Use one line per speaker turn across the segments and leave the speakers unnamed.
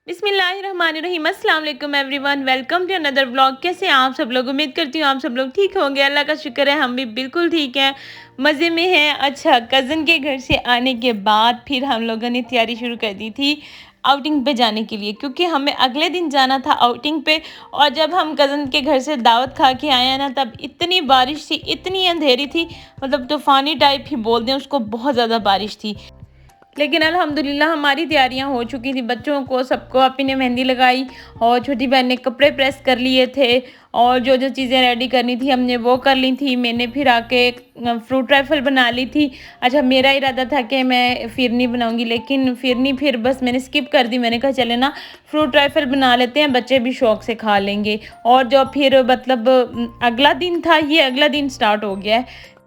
बिस्मिल्लाहिर्रहमानिर्रहीम। अस्सलाम वालेकुम everyone, welcome to another vlog. कैसे हैं आप सब लोग? उम्मीद करती हूँ आप सब लोग ठीक होंगे। अल्लाह का शुक्र है हम भी बिल्कुल ठीक हैं, मज़े में हैं। अच्छा, कज़न के घर से आने के बाद फिर हम लोगों ने तैयारी शुरू कर दी थी आउटिंग पे जाने के लिए, क्योंकि हमें अगले दिन जाना था आउटिंग पे। और जब हम कज़न के घर से दावत खा के आए हैं ना, तब इतनी बारिश थी, इतनी अंधेरी थी, मतलब तूफ़ानी टाइप ही बोल दें उसको, बहुत ज़्यादा बारिश थी। लेकिन अल्हम्दुलिल्लाह हमारी तैयारियां हो चुकी थी। बच्चों को सबको अपनी ने मेहंदी लगाई और छोटी बहन ने कपड़े प्रेस कर लिए थे, और जो जो चीज़ें रेडी करनी थी हमने वो कर ली थी। मैंने फिर आके फ्रूट राइफ़ल बना ली थी। अच्छा, मेरा इरादा था कि मैं फिरनी बनाऊंगी, लेकिन फिरनी फिर बस मैंने स्किप कर दी। मैंने कहा चले ना फ्रूट राइफ़ल बना लेते हैं, बच्चे भी शौक से खा लेंगे। और जो फिर मतलब अगला दिन था, ये अगला दिन स्टार्ट हो गया है।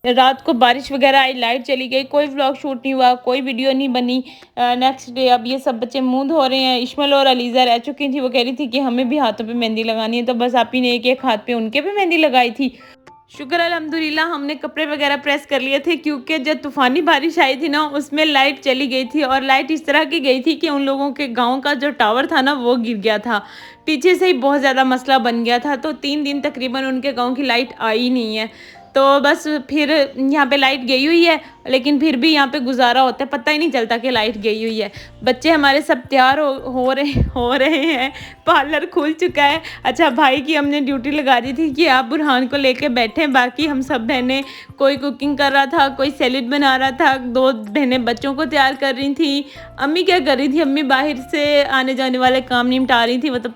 रात को बारिश वगैरह आई, लाइट चली गई, कोई व्लॉग शूट नहीं हुआ, कोई वीडियो नहीं बनी। नेक्स्ट डे अब ये सब बच्चे मुंह धो रहे हैं। इश्मल और अलीज़ा रह चुकी थी, वो कह रही थी कि हमें भी हाथों पे मेहंदी लगानी है, तो बस आप ही ने एक एक हाथ पे उनके भी मेहंदी लगाई थी। शुक्र अल्हम्दुलिल्लाह हमने कपड़े वगैरह प्रेस कर लिए थे, क्योंकि जब तूफ़ानी बारिश आई थी ना, उसमें लाइट चली गई थी। और लाइट इस तरह की गई थी कि उन लोगों के गांव का जो टावर था ना, वो गिर गया था। पीछे से ही बहुत ज़्यादा मसला बन गया था, तो 3 दिन तकरीबन उनके गांव की लाइट आई नहीं है। तो बस फिर यहाँ पे लाइट गई हुई है, लेकिन फिर भी यहाँ पे गुजारा होता है, पता ही नहीं चलता कि लाइट गई हुई है। बच्चे हमारे सब तैयार हो रहे हैं। पार्लर खुल चुका है। अच्छा, भाई की हमने ड्यूटी लगा दी थी कि आप बुरहान को लेके बैठें, बाकी हम सब बहनें, कोई कुकिंग कर रहा था, कोई सैलेड बना रहा था, 2 बहनें बच्चों को तैयार कर रही थी। अम्मी क्या कर रही थी? अम्मी बाहर से आने जाने वाले काम निपटा रही थी। मतलब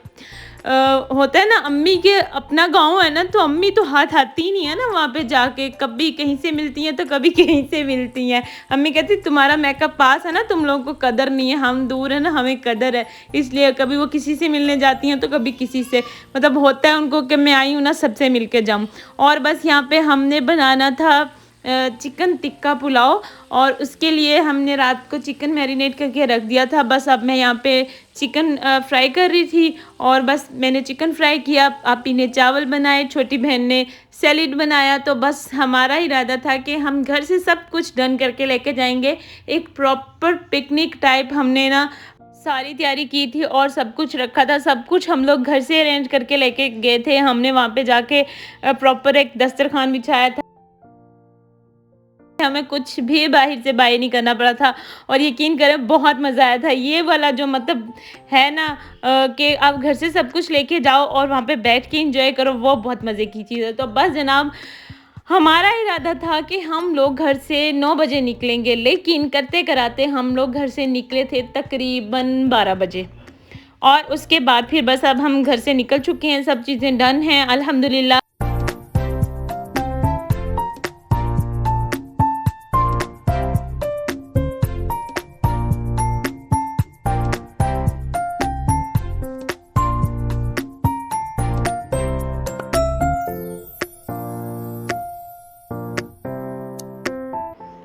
होता है ना, अम्मी के अपना गांव है ना, तो अम्मी तो हाथ आती ही नहीं है ना वहाँ पे जाके। कभी कहीं से मिलती हैं तो कभी कहीं से मिलती हैं। अम्मी कहती तुम्हारा मेकअप पास है ना, तुम लोगों को कदर नहीं है, हम दूर है ना, हमें कदर है। इसलिए कभी वो किसी से मिलने जाती हैं तो कभी किसी से, मतलब होता है उनको कि मैं आई हूँ ना, सबसे मिल के जाऊँ। और बस यहाँ पे हमने बनाना था चिकन टिक्का पुलाव, और उसके लिए हमने रात को चिकन मैरिनेट करके रख दिया था। बस अब मैं यहाँ पे चिकन फ्राई कर रही थी, और बस मैंने चिकन फ्राई किया, आपी ने चावल बनाए, छोटी बहन ने सैलेड बनाया। तो बस हमारा इरादा था कि हम घर से सब कुछ डन करके लेके जाएंगे, एक प्रॉपर पिकनिक टाइप। हमने ना सारी तैयारी की थी और सब कुछ रखा था, सब कुछ हम लोग घर से अरेंज करके लेके गए थे। हमने वहाँ पे जाके प्रॉपर एक दस्तरखान बिछाया था, हमें कुछ भी बाहर से बाय नहीं करना पड़ा था। और यकीन करें बहुत मज़ा आया था। ये वाला जो मतलब है ना, कि आप घर से सब कुछ लेके जाओ और वहाँ पे बैठ के एंजॉय करो, वो बहुत मज़े की चीज़ है। तो बस जनाब, हमारा इरादा था कि हम लोग घर से 9 बजे निकलेंगे, लेकिन करते कराते हम लोग घर से निकले थे तकरीबन 12 बजे। और उसके बाद फिर बस अब हम घर से निकल चुके हैं, सब चीज़ें डन हैं अल्हम्दुलिल्लाह।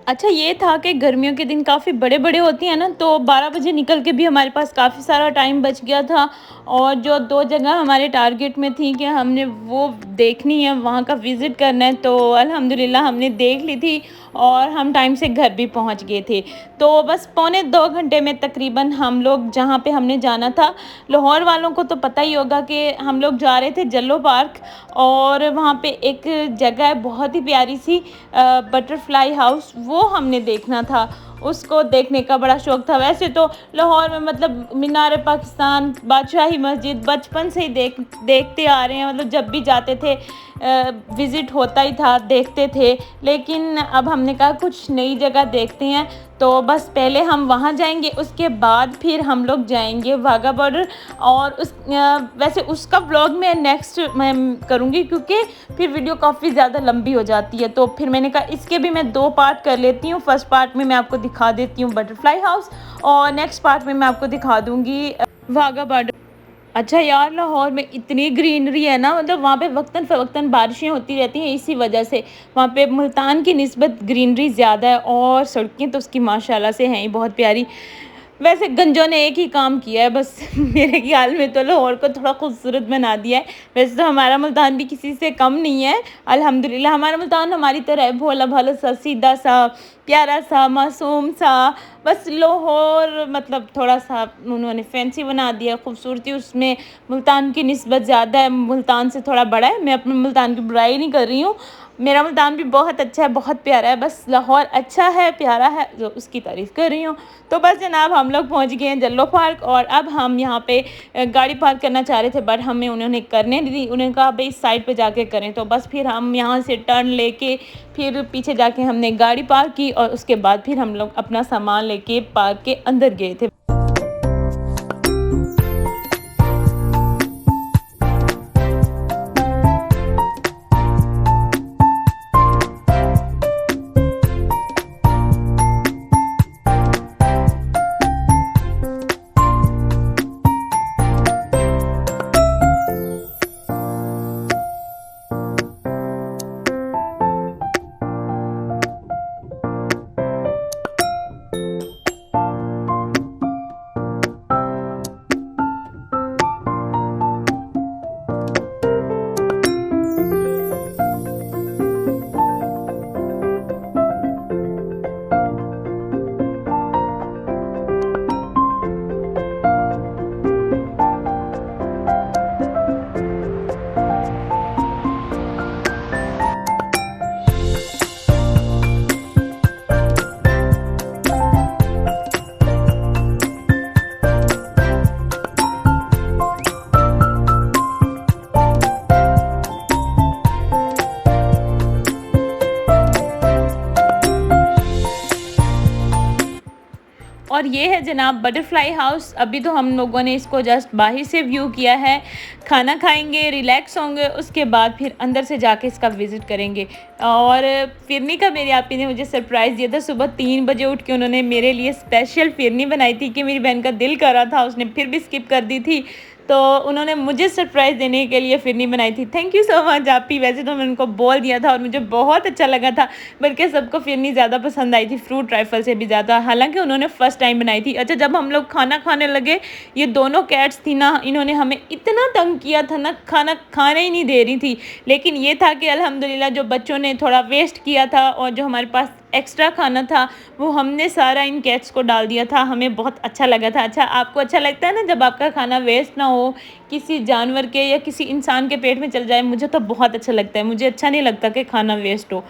अच्छा, ये था कि गर्मियों के दिन काफ़ी बड़े-बड़े होते हैं ना, तो 12 बजे निकल के भी हमारे पास काफ़ी सारा टाइम बच गया था। और जो 2 जगह हमारे टारगेट में थी कि हमने वो देखनी है, वहाँ का विज़िट करना है, तो अल्हम्दुलिल्लाह हमने देख ली थी और हम टाइम से घर भी पहुँच गए थे। तो बस पौने 2 घंटे में तकरीबन हम लोग जहाँ पे हमने जाना था, लाहौर वालों को तो पता ही होगा कि हम लोग जा रहे थे जल्लो पार्क। और वहाँ पे एक जगह है बहुत ही प्यारी सी, बटरफ्लाई हाउस, वो हमने देखना था। उसको देखने का बड़ा शौक़ था। वैसे तो लाहौर में मतलब मीनार पाकिस्तान, बादशाही मस्जिद बचपन से ही देखते आ रहे हैं, मतलब जब भी जाते थे विज़िट होता ही था, देखते थे। लेकिन अब हमने कहा कुछ नई जगह देखते हैं, तो बस पहले हम वहाँ जाएंगे, उसके बाद फिर हम लोग जाएंगे वाघा बॉर्डर। और वैसे उसका व्लॉग मैं नेक्स्ट मैं करूँगी, क्योंकि फिर वीडियो काफ़ी ज़्यादा लंबी हो जाती है। तो फिर मैंने कहा इसके भी मैं 2 पार्ट कर लेती हूँ। फर्स्ट पार्ट में मैं आपको दिखा देती हूँ बटरफ्लाई हाउस, और नेक्स्ट पार्ट में मैं आपको दिखा दूँगी वाघा बॉर्डर। अच्छा यार, लाहौर में इतनी ग्रीनरी है ना, मतलब वहाँ पे वक्तन फ़वक्तन बारिशें होती रहती हैं, इसी वजह से वहाँ पे मुल्तान की निस्बत ग्रीनरी ज़्यादा है। और सड़कें तो उसकी माशाल्लाह से हैं ही बहुत प्यारी। वैसे गंजों ने एक ही काम किया है बस मेरे ख्याल में तो लाहौर को थोड़ा खूबसूरत बना दिया है। वैसे तो हमारा मुल्तान भी किसी से कम नहीं है अल्हम्दुलिल्लाह। हमारा मुल्तान हमारी तरह है, भोला भाला सा, सीधा सा, प्यारा सा मासूम सा, बस लाहौर मतलब थोड़ा सा उन्होंने फैंसी बना दिया, खूबसूरती उसमें मुल्तान की निस्बत ज़्यादा है, मुल्तान से थोड़ा बड़ा है। मैं अपने मुल्तान की बुराई नहीं कर रही हूँ, मेरा मुल्तान भी बहुत अच्छा है, बहुत प्यारा है, बस लाहौर अच्छा है, प्यारा है, जो उसकी तारीफ़ कर रही हूँ। तो बस जनाब हम लोग पहुँच गए हैं जल्लो पार्क, और अब हम यहाँ पे गाड़ी पार्क करना चाह रहे थे, बट हमें उन्होंने करने नहीं दी। उन्होंने कहा भाई इस साइड पे जाके करें, तो बस फिर हम यहाँ से टर्न लेके फिर पीछे जाके हमने गाड़ी पार्क की, और उसके बाद फिर हम लोग अपना सामान लेके पार्क के अंदर गए थे। और ये है जनाब बटरफ्लाई हाउस। अभी तो हम लोगों ने इसको जस्ट बाहर से व्यू किया है, खाना खाएंगे, रिलैक्स होंगे, उसके बाद फिर अंदर से जाके इसका विज़िट करेंगे। और फिरनी का मेरी आपी ने मुझे सरप्राइज़ दिया था, सुबह 3 बजे उठ के उन्होंने मेरे लिए स्पेशल फिरनी बनाई थी कि मेरी बहन का दिल कर रहा था, उसने फिर भी स्किप कर दी थी, तो उन्होंने मुझे सरप्राइज़ देने के लिए फिरनी बनाई थी। थैंक यू सो मच आपी। वैसे तो मैंने उनको बोल दिया था और मुझे बहुत अच्छा लगा था, बल्कि सबको फिरनी ज़्यादा पसंद आई थी, फ्रूट राइफल से भी ज़्यादा, हालांकि उन्होंने फ़र्स्ट टाइम बनाई थी। अच्छा, जब हम लोग खाना खाने लगे, ये दोनों कैट्स थी ना, इन्होंने हमें इतना तंग किया था ना, खाना खाने ही नहीं दे रही थी। लेकिन ये था कि अल्हम्दुलिल्लाह जो बच्चों ने थोड़ा वेस्ट किया था और जो हमारे पास एक्स्ट्रा खाना था वो हमने सारा इन कैट्स को डाल दिया था, हमें बहुत अच्छा लगा था। अच्छा, आपको अच्छा लगता है ना जब आपका खाना वेस्ट ना हो, किसी जानवर के या किसी इंसान के पेट में चल जाए? मुझे तो बहुत अच्छा लगता है, मुझे अच्छा नहीं लगता कि खाना वेस्ट हो।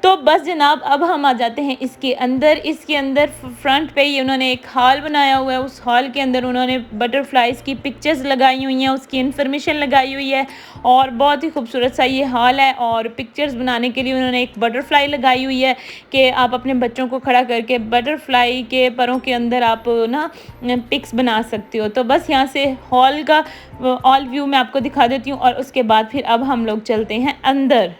तो बस जनाब अब हम आ जाते हैं इसके अंदर। इसके अंदर फ्रंट पे ही उन्होंने एक हॉल बनाया हुआ है, उस हॉल के अंदर उन्होंने बटरफ्लाइज़ की पिक्चर्स लगाई हुई हैं, उसकी इन्फॉर्मेशन लगाई हुई है, और बहुत ही खूबसूरत सा ये हॉल है। और पिक्चर्स बनाने के लिए उन्होंने एक बटरफ्लाई लगाई हुई है कि आप अपने बच्चों को खड़ा करके बटरफ्लाई के परों के अंदर आप ना पिक्स बना सकते हो। तो बस यहाँ से हॉल का ऑल व्यू मैं आपको दिखा देती हूँ, और उसके बाद फिर अब हम लोग चलते हैं अंदर।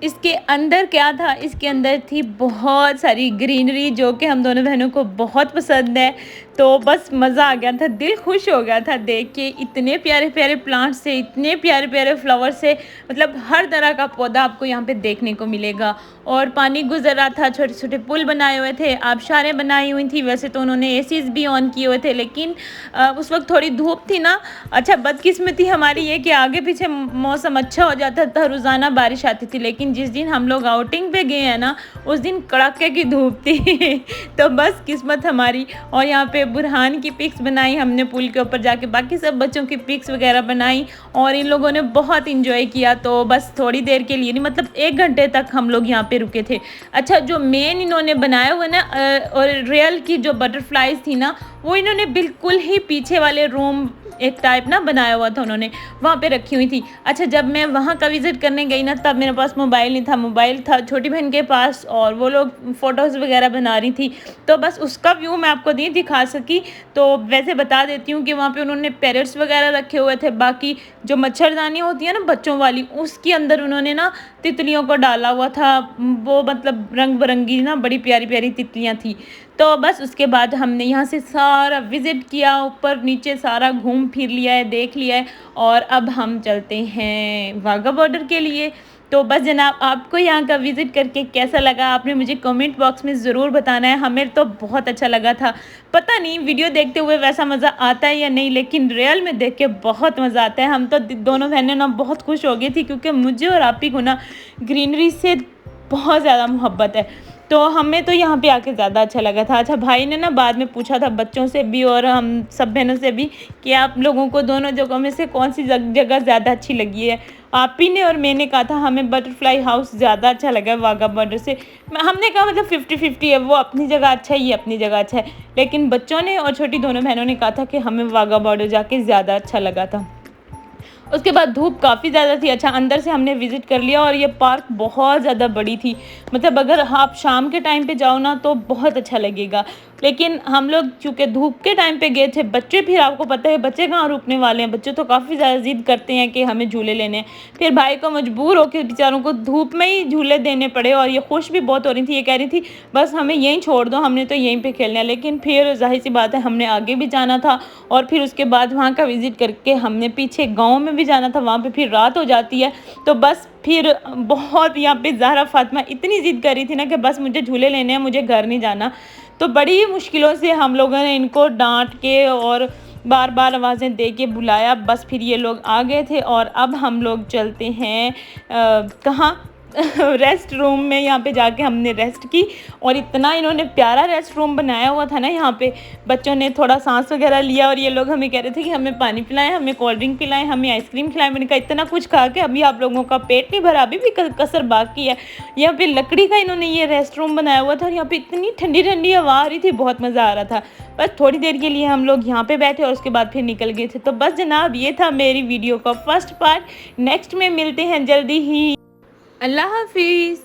इसके अंदर क्या था? इसके अंदर थी बहुत सारी ग्रीनरी, जो कि हम दोनों बहनों को बहुत पसंद है। तो बस मज़ा आ गया था, दिल खुश हो गया था देख के। इतने प्यारे प्यारे प्लांट्स से, इतने प्यारे प्यारे फ्लावर से, मतलब हर तरह का पौधा आपको यहाँ पे देखने को मिलेगा। और पानी गुजर रहा था, छोटे छोटे पुल बनाए हुए थे, आबशारें बनाई हुई थी। वैसे तो उन्होंने एसीज भी ऑन किए हुए थे, लेकिन उस वक्त थोड़ी धूप थी ना। अच्छा, बदकिस्मती हमारी ये कि आगे पीछे मौसम अच्छा हो जाता था, रोज़ाना बारिश आती थी, लेकिन जिस दिन हम लोग आउटिंग पे गए हैं ना, उस दिन कड़ाके की धूप थी तो बस किस्मत हमारी। और यहाँ पे बुरहान की पिक्स बनाई हमने पुल के ऊपर जाके, बाकी सब बच्चों की पिक्स वगैरह बनाई, और इन लोगों ने बहुत इंजॉय किया। तो बस थोड़ी देर के लिए नहीं, मतलब 1 घंटे तक हम लोग यहाँ पे रुके थे। अच्छा, जो मेन इन्होंने बनाया हुआ ना और रियल की जो बटरफ्लाइज थी ना, वो इन्होंने बिल्कुल ही पीछे वाले रूम एक टाइप ना बनाया हुआ था, उन्होंने वहाँ पे रखी हुई थी। अच्छा, जब मैं वहाँ का विज़िट करने गई ना, तब मेरे पास मोबाइल नहीं था, मोबाइल था छोटी बहन के पास, और वो लोग फ़ोटोज़ वगैरह बना रही थी, तो बस उसका व्यू मैं आपको नहीं दिखा सकी। तो वैसे बता देती हूँ कि वहाँ पे उन्होंने पैरट्स वगैरह रखे हुए थे। बाकी जो मच्छरदानी होती है ना बच्चों वाली, उसके अंदर उन्होंने ना तितलियों को डाला हुआ था, वो मतलब रंग बिरंगी ना बड़ी प्यारी प्यारी तितलियाँ थी। तो बस उसके बाद हमने यहाँ से सारा विज़िट किया, ऊपर नीचे सारा घूम फिर लिया है, देख लिया है, और अब हम चलते हैं वाघा बॉर्डर के लिए। तो बस जनाब, आपको यहाँ का विज़िट करके कैसा लगा आपने मुझे कमेंट बॉक्स में ज़रूर बताना है। हमें तो बहुत अच्छा लगा था। पता नहीं वीडियो देखते हुए वैसा मज़ा आता है या नहीं, लेकिन रियल में देख के बहुत मज़ा आता है। हम तो दोनों बहनें ना बहुत खुश हो गई थी, क्योंकि मुझे और आप ही को ना ग्रीनरी से बहुत ज़्यादा मोहब्बत है। तो हमें तो यहाँ पे आके ज़्यादा अच्छा लगा था। अच्छा, भाई ने ना बाद में पूछा था बच्चों से भी और हम सब बहनों से भी कि आप लोगों को दोनों जगहों में से कौन सी जगह ज़्यादा अच्छी लगी है। आप ही ने और मैंने कहा था हमें बटरफ्लाई हाउस ज़्यादा अच्छा लगा है वाघा बॉर्डर से। हमने कहा मतलब 50-50 है, वो अपनी जगह अच्छा है, ये अपनी जगह अच्छा है। लेकिन बच्चों ने और छोटी दोनों बहनों ने कहा था कि हमें वाघा बॉर्डर जाके ज़्यादा अच्छा लगा था। उसके बाद धूप काफ़ी ज़्यादा थी। अच्छा, अंदर से हमने विज़िट कर लिया और ये पार्क बहुत ज़्यादा बड़ी थी। मतलब अगर आप शाम के टाइम पे जाओ ना तो बहुत अच्छा लगेगा। लेकिन हम लोग चूँकि धूप के टाइम पे गए थे, बच्चे फिर आपको पता है बच्चे कहाँ रुकने वाले हैं। बच्चे तो काफ़ी ज़्यादा ज़िद करते हैं कि हमें झूले लेने हैं। फिर भाई को मजबूर होकर बेचारों को धूप में ही झूले देने पड़े और ये खुश भी बहुत हो रही थी। ये कह रही थी बस हमें यहीं छोड़ दो, हमने तो यहीं पे खेलना है। लेकिन फिर ज़ाहिर-सी बात है हमने आगे भी जाना था और फिर उसके बाद वहाँ का विज़िट करके हमने पीछे गाँव में भी जाना था, वहाँ पे फिर रात हो जाती है। तो बस फिर बहुत यहाँ पे ज़हरा फ़ातिमा इतनी ज़िद कर रही थी ना कि बस मुझे झूले लेने हैं, मुझे घर नहीं जाना। तो बड़ी मुश्किलों से हम लोगों ने इनको डाँट के और बार-बार आवाज़ें दे के बुलाया। बस फिर ये लोग आ गए थे और अब हम लोग चलते हैं कहाँ रेस्ट रूम में। यहाँ पे जाके हमने रेस्ट की और इतना इन्होंने प्यारा रेस्ट रूम बनाया हुआ था ना, यहाँ पे बच्चों ने थोड़ा सांस वगैरह लिया और ये लोग हमें कह रहे थे कि हमें पानी पिलाएं, हमें कोल्ड ड्रिंक पिलाएं, हमें आइसक्रीम खिलाएं। मैंने कहा इतना कुछ खा के अभी आप लोगों का पेट नहीं भरा, अभी भी कसर बाकी है। यहाँ पे लकड़ी का इन्होंने ये रेस्ट रूम बनाया हुआ था और यहाँ पे इतनी ठंडी ठंडी हवा आ रही थी, बहुत मज़ा आ रहा था। बस थोड़ी देर के लिए हम लोग यहाँ पे बैठे और उसके बाद फिर निकल गए थे। तो बस जनाब, ये था मेरी वीडियो का फर्स्ट पार्ट। नेक्स्ट में मिलते हैं जल्दी ही। अल्लाह हाफिज़।